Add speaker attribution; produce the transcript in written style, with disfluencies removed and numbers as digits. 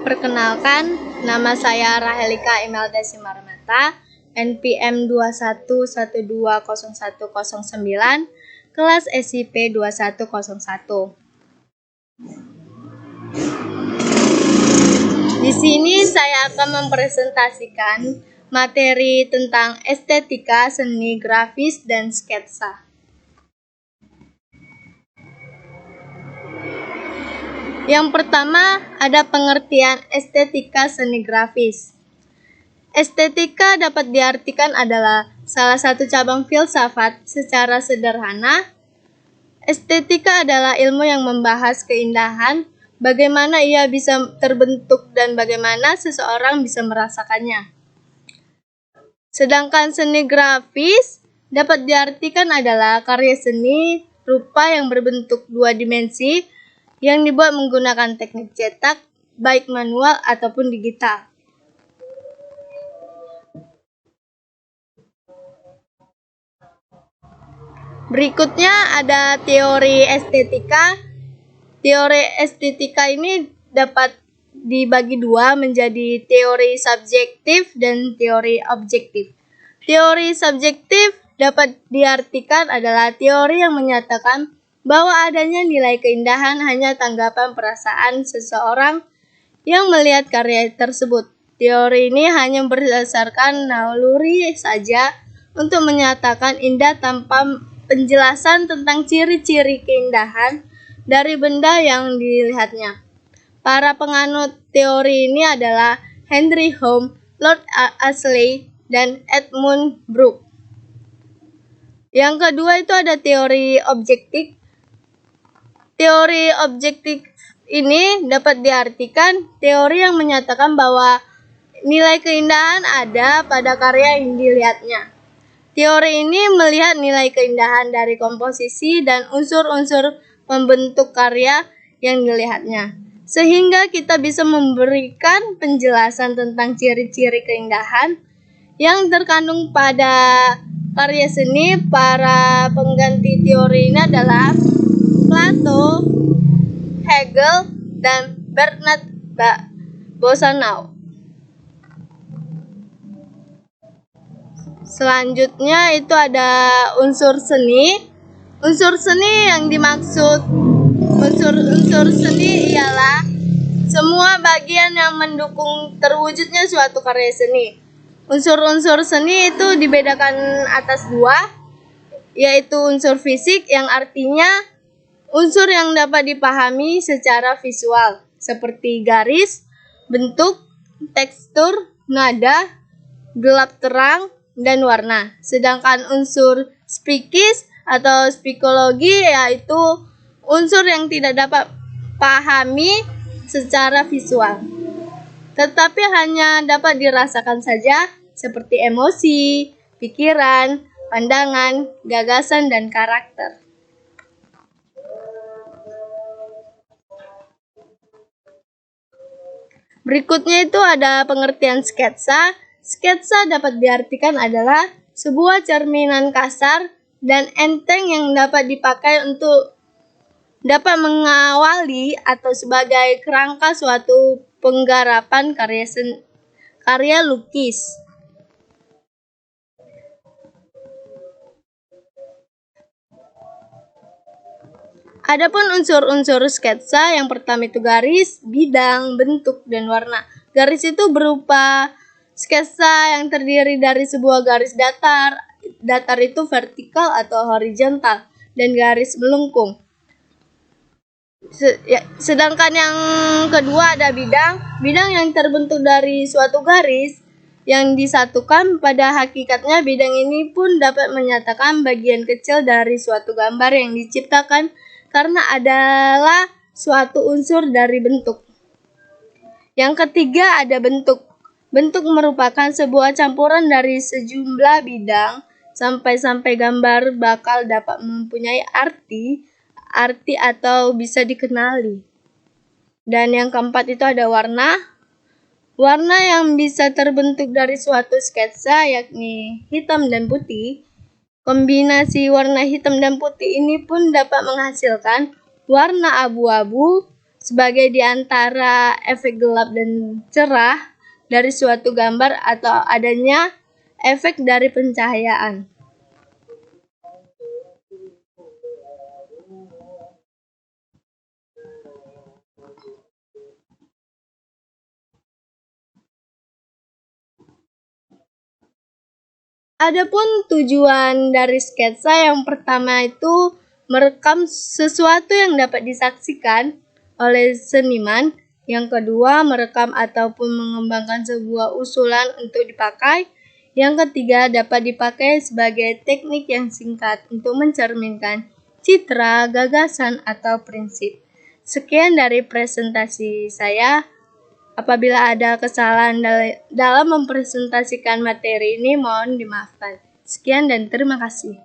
Speaker 1: Perkenalkan, nama saya Rahelika Imelda Simarmata, NPM 21120109, kelas SIP 2101. Di sini saya akan mempresentasikan materi tentang estetika, seni grafis, dan sketsa. Yang pertama, ada pengertian estetika seni grafis. Estetika dapat diartikan adalah salah satu cabang filsafat. Secara sederhana, estetika adalah ilmu yang membahas keindahan, bagaimana ia bisa terbentuk dan bagaimana seseorang bisa merasakannya. Sedangkan seni grafis dapat diartikan adalah karya seni rupa yang berbentuk dua dimensi yang dibuat menggunakan teknik cetak, baik manual ataupun digital. Berikutnya ada teori estetika. Teori estetika ini dapat dibagi dua menjadi teori subjektif dan teori objektif. Teori subjektif dapat diartikan adalah teori yang menyatakan bahwa adanya nilai keindahan hanya tanggapan perasaan seseorang yang melihat karya tersebut. Teori ini hanya berdasarkan naluri saja untuk menyatakan indah tanpa penjelasan tentang ciri-ciri keindahan dari benda yang dilihatnya. Para penganut teori ini adalah Henry Hume, Lord Ashley, dan Edmund Burke. Yang kedua itu ada teori objektif. Teori objektif ini dapat diartikan teori yang menyatakan bahwa nilai keindahan ada pada karya yang dilihatnya. Teori ini melihat nilai keindahan dari komposisi dan unsur-unsur pembentuk karya yang dilihatnya, sehingga kita bisa memberikan penjelasan tentang ciri-ciri keindahan yang terkandung pada karya seni. Para pengganti teori ini adalah Plato, Hegel, dan Bernard Bossanov. Selanjutnya itu ada unsur seni. Unsur seni yang dimaksud unsur seni ialah semua bagian yang mendukung terwujudnya suatu karya seni. Unsur-unsur seni itu dibedakan atas dua, yaitu unsur fisik yang artinya unsur yang dapat dipahami secara visual, seperti garis, bentuk, tekstur, nada, gelap terang, dan warna. Sedangkan unsur psikis atau psikologi yaitu unsur yang tidak dapat pahami secara visual, tetapi hanya dapat dirasakan saja, seperti emosi, pikiran, pandangan, gagasan, dan karakter. Berikutnya itu ada pengertian sketsa. Sketsa dapat diartikan adalah sebuah cerminan kasar dan enteng yang dapat dipakai untuk dapat mengawali atau sebagai kerangka suatu penggarapan karya lukis. Adapun unsur-unsur sketsa, yang pertama itu garis, bidang, bentuk, dan warna. Garis itu berupa sketsa yang terdiri dari sebuah garis datar. Datar itu vertikal atau horizontal, dan garis melengkung. Sedangkan yang kedua ada bidang. Bidang yang terbentuk dari suatu garis yang disatukan. Pada hakikatnya bidang ini pun dapat menyatakan bagian kecil dari suatu gambar yang diciptakan karena adalah suatu unsur dari bentuk. Yang ketiga ada bentuk. Bentuk merupakan sebuah campuran dari sejumlah bidang sampai gambar bakal dapat mempunyai arti atau bisa dikenali. Dan yang keempat itu ada warna. Warna yang bisa terbentuk dari suatu sketsa yakni hitam dan putih. Kombinasi warna hitam dan putih ini pun dapat menghasilkan warna abu-abu, sebagai di antara efek gelap dan cerah dari suatu gambar atau adanya efek dari pencahayaan. Adapun tujuan dari sketsa yang pertama itu merekam sesuatu yang dapat disaksikan oleh seniman. Yang kedua, merekam ataupun mengembangkan sebuah usulan untuk dipakai. Yang ketiga, dapat dipakai sebagai teknik yang singkat untuk mencerminkan citra, gagasan, atau prinsip. Sekian dari presentasi saya. Apabila ada kesalahan dalam mempresentasikan materi ini, mohon dimaafkan. Sekian dan terima kasih.